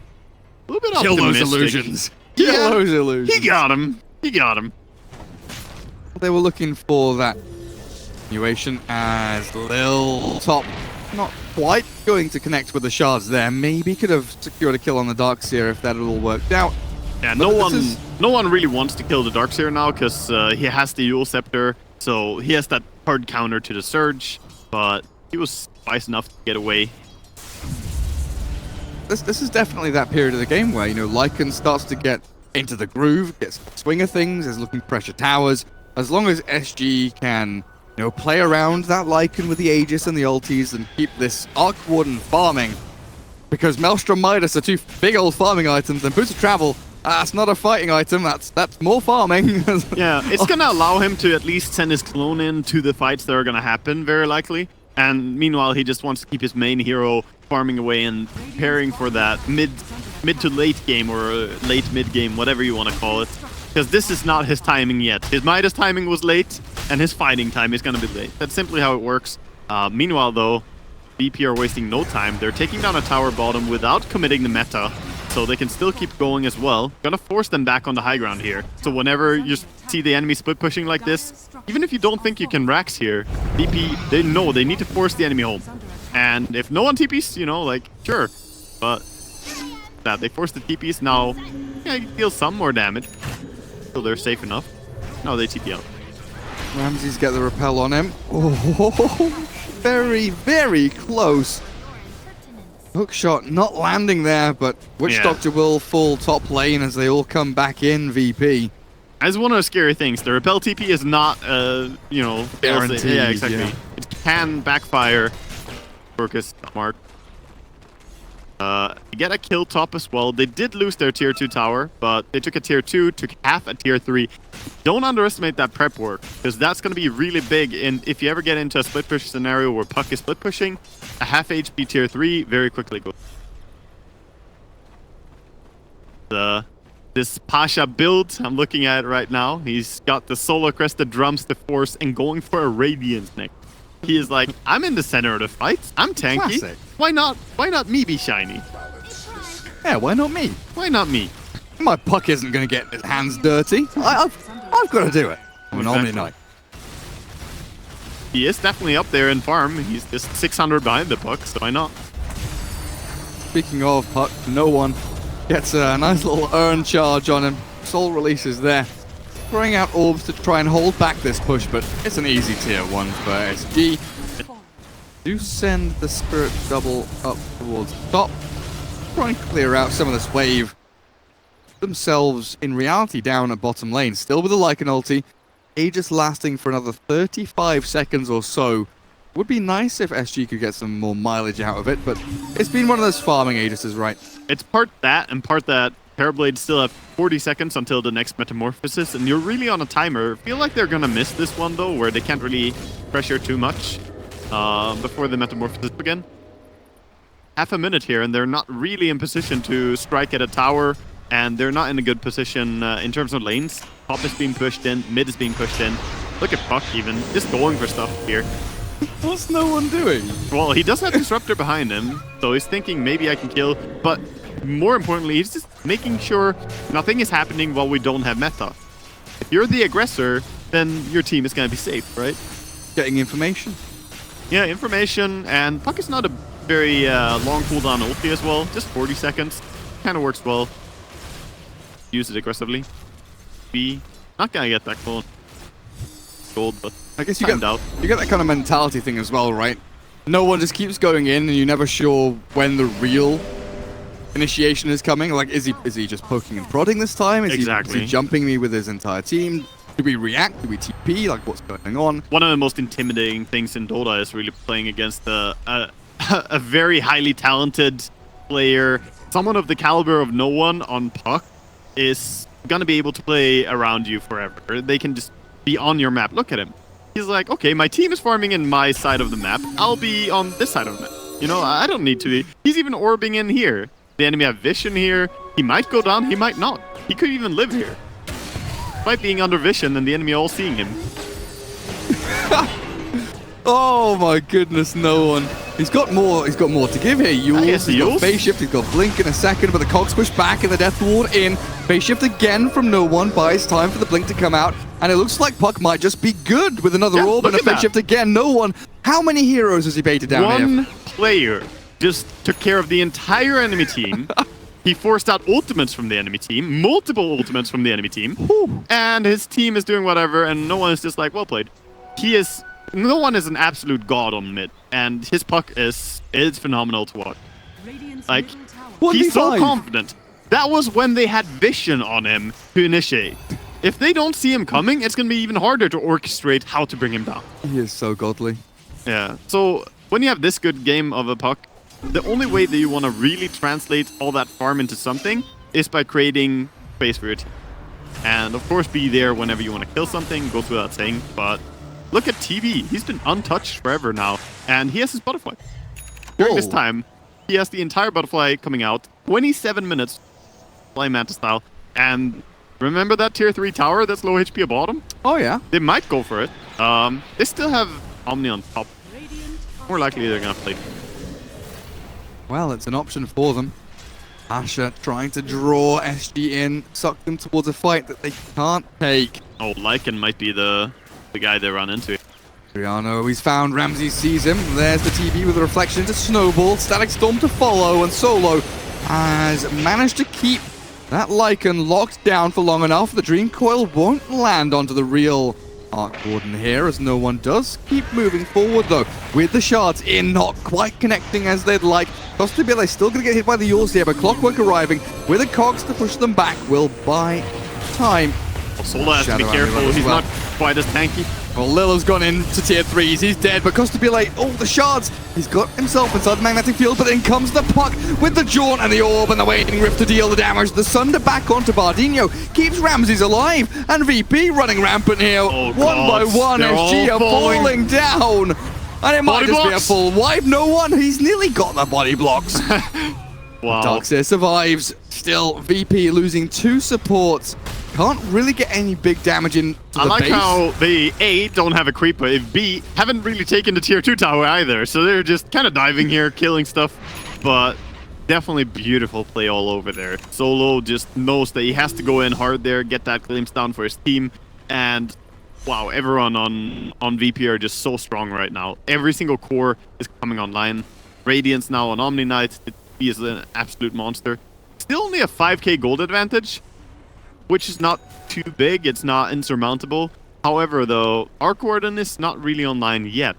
A little bit Kill optimistic. those illusions. Yeah, Kill those illusions. he got him. He got him. They were looking for that continuation as Lil top not quite going to connect with the shards there. Maybe could have secured a kill on the Darkseer if that had all worked out. Yeah, no one really wants to kill the Darkseer now because he has the Yule Scepter, so he has that hard counter to the Surge, but he was wise enough to get away. This is definitely that period of the game where, you know, Lycan starts to get into the groove, gets the swing of things, is looking to pressure towers. As long as SG can you know, play around that Lycan with the Aegis and the ultis and keep this Arc Warden farming. Because Maelstrom Midas are two big old farming items, and Boots of Travel, that's not a fighting item, that's more farming. Yeah, it's gonna allow him to at least send his clone in to the fights that are gonna happen, very likely. And meanwhile, he just wants to keep his main hero farming away and preparing for that mid to late game or late mid game, whatever you want to call it. Because this is not his timing yet. His Midas timing was late, and his fighting time is gonna be late. That's simply how it works. Meanwhile, though, VP are wasting no time. They're taking down a tower bottom without committing the meta, so they can still keep going as well. Gonna force them back on the high ground here. So whenever you see the enemy split pushing like this, even if you don't think you can Rax here, VP, they know they need to force the enemy home. And if no one TPs, you know, like, sure. But that they force the TPs now, yeah, deal some more damage. So they're safe enough. No, they TP out. Ramses get the repel on him. Oh, very, very close. Hook shot not landing there, but Witch Doctor will fall top lane as they all come back in, VP. As one of the scary things, the repel TP is not, you know, guaranteed. Yeah, exactly. Yeah. It can backfire. Focus, mark. Get a kill top as well. They did lose their tier 2 tower, but they took a tier 2, took half a tier 3. Don't underestimate that prep work, because that's going to be really big. And if you ever get into a split push scenario where Puck is split pushing, a half HP tier 3 very quickly goes. This Pasha build I'm looking at right now, he's got the solo crested drums, the force, and going for a Radiance neck. He is like, I'm in the center of the fight. I'm tanky. Classic. Why not me be shiny? Yeah, why not me? Why not me? My Puck isn't going to get his hands dirty. I've got to do it. I'm an Omni Knight. He is definitely up there in farm. He's just 600 behind the Puck, so why not? Speaking of Puck, no one gets a nice little urn charge on him. Soul releases there. Throwing out orbs to try and hold back this push, but it's an easy tier 1 for SG. Do send the Spirit Double up towards the top. Try and clear out some of this wave. Themselves, in reality, down at bottom lane. Still with the Lycan ulti. Aegis lasting for another 35 seconds or so. Would be nice if SG could get some more mileage out of it, but it's been one of those farming Aegises, right? It's part that and part that Parablades still have 40 seconds until the next Metamorphosis, and you're really on a timer. I feel like they're gonna miss this one, though, where they can't really pressure too much before the Metamorphosis begin. Half a minute here, and they're not really in position to strike at a tower, and they're not in a good position in terms of lanes. Top is being pushed in, mid is being pushed in. Look at Puck even, just going for stuff here. What's no one doing? Well, he does have Disruptor behind him, so he's thinking maybe I can kill, but more importantly, he's just making sure nothing is happening while we don't have meta. If you're the aggressor, then your team is going to be safe, right? Getting information. Yeah, information, and Puck is not a very long cooldown ulti as well, just 40 seconds. Kind of works well. Use it aggressively. B, not going to get that clone. Gold, but I guess you get that kind of mentality thing as well, right? No one just keeps going in, and you're never sure when the real initiation is coming. Like, is he just poking and prodding this time? Is he jumping me with his entire team? Do we react? Do we TP? Like, what's going on? One of the most intimidating things in Dota is really playing against a very highly talented player. Someone of the caliber of no one on Puck is gonna be able to play around you forever. They can just be on your map. Look at him. He's like, okay, my team is farming in my side of the map. I'll be on this side of the map. You know, I don't need to be. He's even orbing in here. The enemy have vision here. He might go down, he might not. He could even live here. Despite being under vision and the enemy all seeing him. Oh my goodness, no one. He's got more to give here. He's got phase shift, he's got blink in a second, but the cogs push back and the death ward in. Phase shift again from no one, buys time for the blink to come out, and it looks like Puck might just be good with another orb and a phase shift again. No one. How many heroes has he baited down here? One player just took care of the entire enemy team. He forced out ultimates from the enemy team, multiple ultimates from the enemy team, and his team is doing whatever, and no one is just like, well played. No one is an absolute god on mid, and his Puck is phenomenal to watch. Like, he's so confident. That was when they had vision on him to initiate. if they don't see him coming, it's going to be even harder to orchestrate how to bring him down. He is so godly. Yeah, so when you have this good game of a puck, the only way that you want to really translate all that farm into something is by creating space for your team. And of course, be there whenever you want to kill something, goes without saying. But look at TV. He's been untouched forever now. And he has his butterfly. During this time, he has the entire butterfly coming out. 27 minutes, fly manta style. And remember that tier 3 tower that's low HP at bottom? Oh, yeah. They might go for it. They still have Omni on top. More likely they're going to play. Well, it's an option for them. Asha trying to draw SG in, suck them towards a fight that they can't take. Oh, Lycan might be the guy they run into. Adriano, he's found Ramsey, sees him. There's the TV with a reflection into Snowball. Static Storm to follow, and Solo has managed to keep that Lycan locked down for long enough. The Dream Coil won't land onto the real Arc Warden here, as no one does. Keep moving forward, though, with the shards in, not quite connecting as they'd like. Costabile still going to get hit by the Yules here, but Clockwork arriving with the cogs to push them back will buy time. Well, Sola has to be careful. He's not quite as tanky. Well, Lilla's gone into tier 3s. He's dead, but Costabile, oh, the shards. He's got himself inside the magnetic field, but in comes the puck with the Jaunt and the Orb and the Waning Rift to deal the damage. The Sunder back onto Bardino, keeps Ramses alive, and VP running rampant here. Oh, one by one, SG are falling down. And it might just be a full wipe. No one, he's nearly got the body blocks. Wow. Darkseer survives. Still, VP losing 2 supports. Can't really get any big damage into the base. I like how they, A, don't have a creeper, if B, haven't really taken the tier 2 tower either. So they're just kind of diving here, killing stuff. But definitely beautiful play all over there. Solo just knows that he has to go in hard there, get that glimpse down for his team. And wow, everyone on VP are just so strong right now. Every single core is coming online. Radiance now on Omni Knight. He is an absolute monster. Still only a 5k gold advantage, which is not too big. It's not insurmountable. However, though, Arc Warden is not really online yet.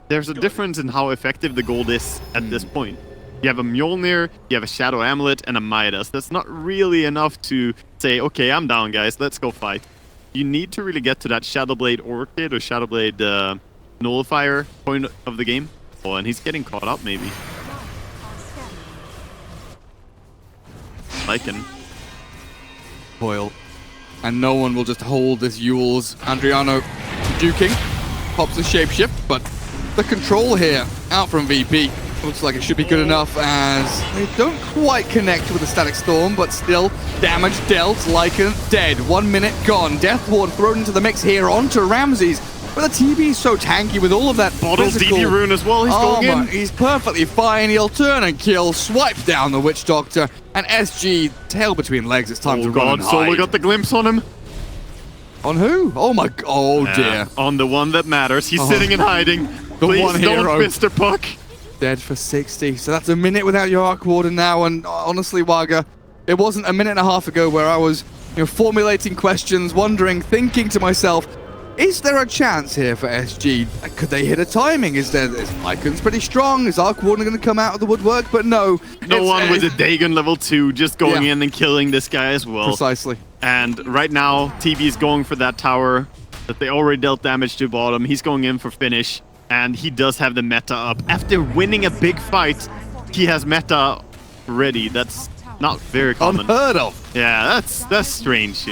There's a difference in how effective the gold is at this point. You have a Mjolnir, you have a Shadow Amulet, and a Midas. That's not really enough to say, okay, I'm down, guys. Let's go fight. You need to really get to that Shadowblade Orchid or Shadowblade Nullifier point of the game. Oh, and he's getting caught up, maybe. Lycan. Coil. And no one will just hold this Yules. Adriano duking. Pops the shapeshift, but the control here out from VP. Looks like it should be good enough as they don't quite connect with the Static Storm, but still damage dealt. Lycan dead. 1 minute gone. Death Ward thrown into the mix here onto Ramses. But the TB is so tanky with all of that Bottle physical DD rune as well. He's going in. He's perfectly fine. He'll turn and kill. Swipe down the Witch Doctor. And SG, tail between legs. It's time to run and hide. Solo got the glimpse on him. On who? Oh my... Oh dear. On the one that matters. He's sitting and hiding. The Please one don't, hero. Mr. Puck. Dead for 60. So that's a minute without your Arc Warden now. And honestly, Waga, it wasn't a minute and a half ago where I was formulating questions, wondering, thinking to myself, is there a chance here for SG? Could they hit a timing? Is Lycan's pretty strong? Is Arc Warden going to come out of the woodwork? But no. No one with a Dagon level 2 just going in and killing this guy as well. Precisely. And right now, TB is going for that tower that they already dealt damage to bottom. He's going in for finish. And he does have the meta up. After winning a big fight, he has meta ready. That's not very common. Unheard of. Yeah, that's strange,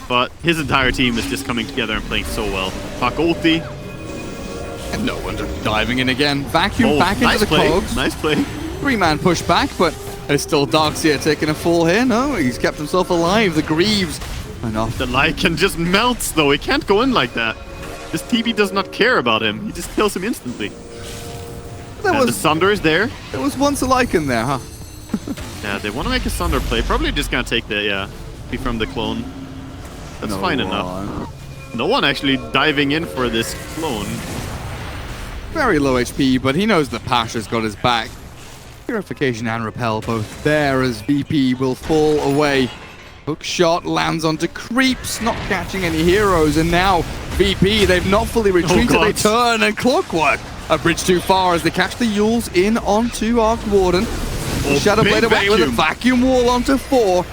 But his entire team is just coming together and playing so well. Puck ulti. And no wonder diving in again. Vacuum back into the cogs. Nice play. 3-man push back, but there's still Darkseer taking a fall here. No, he's kept himself alive. The Greaves. Enough. The Lycan just melts, though. He can't go in like that. This TB does not care about him. He just kills him instantly. The Sunder is there. There was once a Lycan there, huh? Yeah, they want to make a Sunder play. Probably just gonna take the, be from the clone. That's fine enough. No one actually diving in for this clone. Very low HP, but he knows that Pasha's got his back. Purification and Repel both there as VP will fall away. Hook shot lands onto creeps, not catching any heroes, and now VP, they've not fully retreated, they turn and Clockwork. A bridge too far as they catch the Yules in onto Arc Warden. Shadowblade away with a vacuum wall onto 4.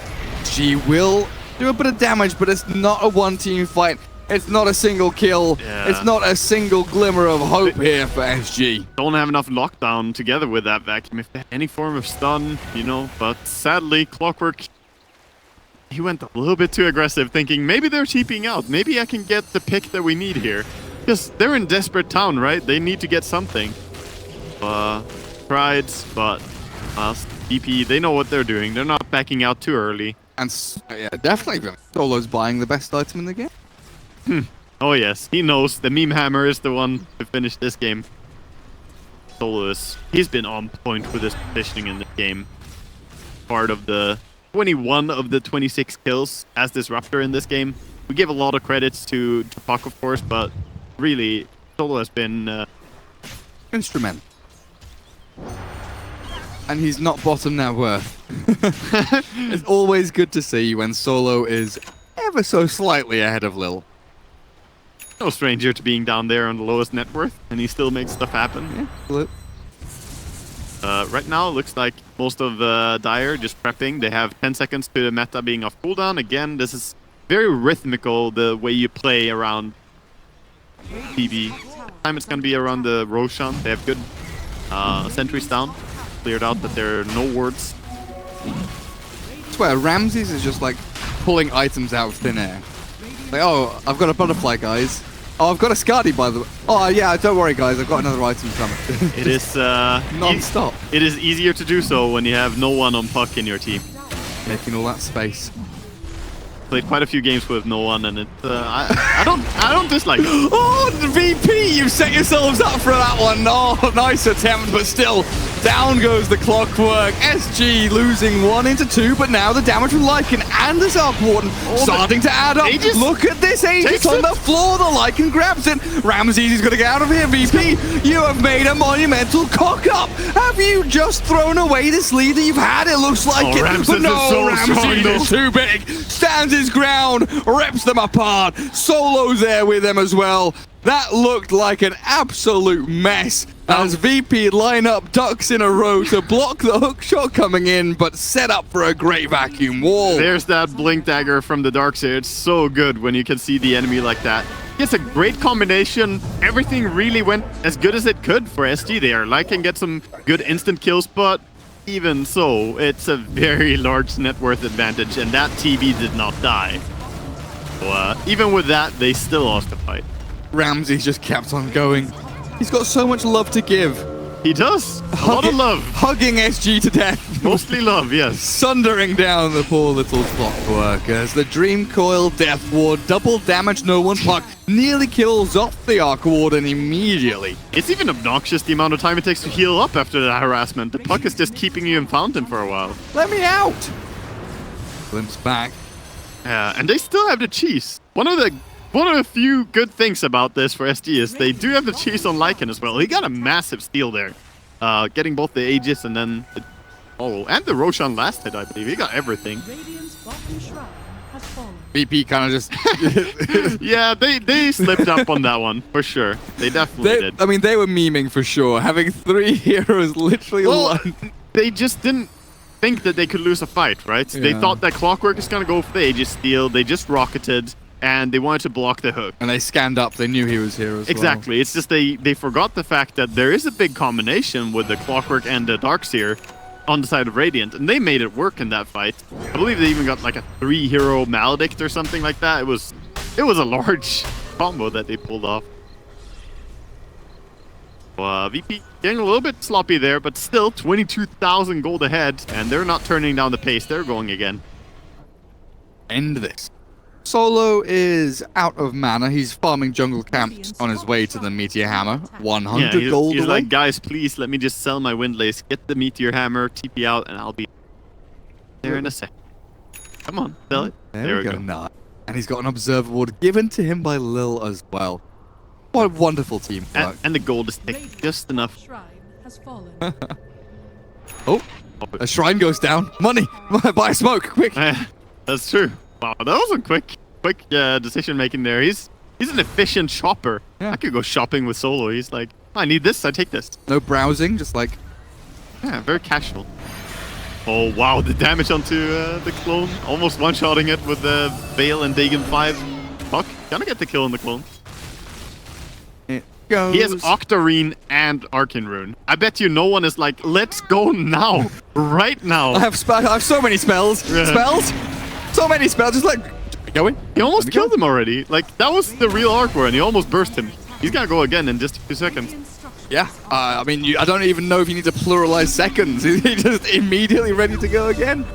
She will do a bit of damage, but it's not a one-team fight. It's not a single kill. Yeah. It's not a single glimmer of hope here for SG. Don't have enough lockdown together with that vacuum. If they had any form of stun, you know, but sadly, Clockwork, he went a little bit too aggressive, thinking maybe they're TPing out. Maybe I can get the pick that we need here. Because they're in desperate town, right? They need to get something. Tried, but VP, they know what they're doing. They're not backing out too early. And yeah, definitely Solo's buying the best item in the game. Oh yes, he knows the meme hammer is the one to finish this game. Solo he's been on point with his positioning in this game. Part of the 21 of the 26 kills as Disruptor in this game. We give a lot of credits to Puck, of course, but really, Solo has been instrumental. And he's not bottom net worth. It's always good to see when Solo is ever so slightly ahead of Lil. No stranger to being down there on the lowest net worth, and he still makes stuff happen. Yeah. Right now, it looks like most of Dire just prepping. They have 10 seconds to the meta being off cooldown. Again, this is very rhythmical, the way you play around PB. Time it's going to be around the Roshan. They have good sentries down. Cleared out that there are no wards. I swear, Ramses is just like pulling items out of thin air. Like, oh, I've got a butterfly, guys. Oh, I've got a Skadi, by the way. Oh, yeah, don't worry, guys. I've got another item coming. It is non-stop. It is easier to do so when you have no one on Puck in your team. Making all that space. Played quite a few games with no one, and it's I don't dislike it. Oh, the VP, you set yourselves up for that one. Oh, nice attempt, but still, down goes the Clockwork. SG losing 1 into 2, but now the damage from Lycan and the Zark Warden starting to add up. Aegis Look at this, Aegis on the floor. The Lycan grabs it. Ramses is going to get out of here, VP. You have made a monumental cock-up. Have you just thrown away this lead that you've had? It looks like it. Ramses But no, is so Ramses strong, is too big. Stands his ground, rips them apart. Solo's there with them as well. That looked like an absolute mess as VP line up ducks in a row to block the hook shot coming in, but set up for a great vacuum wall. There's that blink dagger from the Darkseer. It's so good when you can see the enemy like that. It's a great combination. Everything really went as good as it could for SG there. Lycan get some good instant kills, but even so, it's a very large net worth advantage, and that TV did not die. So, even with that, they still lost the fight. Ramses just kept on going. He's got so much love to give. He does. A lot of love. Hugging SG to death. Mostly love, yes. Sundering down the poor little Clockwork as the Dream Coil Death Ward double damage no one Puck nearly kills off the Arc Warden immediately. It's even obnoxious the amount of time it takes to heal up after that harassment. The Puck is just keeping you in fountain for a while. Let me out! Glimpse back. Yeah, and they still have the cheese. One of the few good things about this for SG is they do have the cheese on Lycan as well. He got a massive steal there. Getting both the Aegis and then and the Roshan last hit, I believe. He got everything. VP kind of just... Yeah, they slipped up on that one, for sure. They definitely did. I mean, they were memeing for sure. Having 3 heroes literally they just didn't think that they could lose a fight, right? Yeah. They thought that Clockwork is going to go for the Aegis steal. They just rocketed, and they wanted to block the hook. And they scanned up. They knew he was here as Exactly. well. It's just they forgot the fact that there is a big combination with the Clockwork and the Darkseer on the side of Radiant, and they made it work in that fight. I believe they even got like a 3-hero Maledict or something like that. It was a large combo that they pulled off. VP getting a little bit sloppy there, but still 22,000 gold ahead, and they're not turning down the pace. They're going again. End this. Solo is out of mana. He's farming jungle camps on his way to the Meteor Hammer. 100 gold he's away. like, guys, please let me just sell my Windlace, get the Meteor Hammer, TP out, and I'll be there in a sec. Come on, sell it. There we go. Nah. And he's got an Observer Ward given to him by Lil as well. What a wonderful teamwork. And the gold is just enough. Shrine has fallen. Oh, a shrine goes down. Money! Buy smoke, quick! That's true. Wow, that was a quick decision making there. He's an efficient shopper. Yeah. I could go shopping with Solo. He's like, I need this, I take this. No browsing, just like... Yeah, very casual. Oh wow, the damage onto the clone. Almost one-shotting it with the Veil and Dagon 5. Fuck, gonna get the kill on the clone. It goes. He has Octarine and Arcane Rune. I bet you no one is like, let's go now, right now. I have so many spells. Yeah. Spells? So many spells. Just like, going. He almost killed him already. Like, that was the real Arcor, and he almost burst him. He's gonna go again in just a few seconds. Yeah, I mean, I don't even know if you need to pluralize seconds. He's just immediately ready to go again.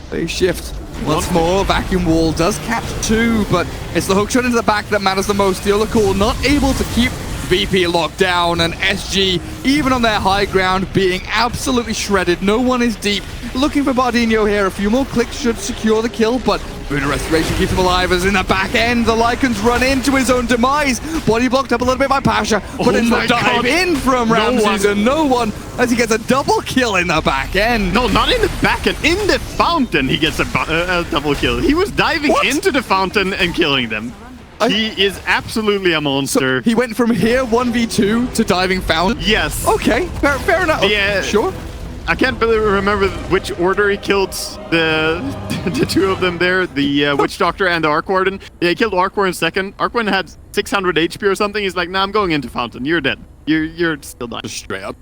They shift once more. Vacuum Wall does catch 2, but it's the hook shot into the back that matters the most. Theolocool not able to keep VP locked down, and SG, even on their high ground, being absolutely shredded. No one is deep. Looking for Bardino here. A few more clicks should secure the kill, but Buddha Restoration keeps him alive as in the back end, the Lycans run into his own demise. Body blocked up a little bit by Pasha, but in the dive in from Ramses, and no one as he gets a double kill in the back end. No, not in the back end. In the fountain, he gets a double kill. He was diving into the fountain and killing them. He is absolutely a monster. So he went from here 1v2 to diving fountain? Yes. Okay, fair enough. Yeah. Sure. I can't really remember which order he killed the two of them there, the Witch Doctor and the Arc Warden. Yeah, he killed Arc Warden second. Arc Warden had 600 HP or something. He's like, nah, I'm going into Fountain. You're dead. You're still dying. Just straight up.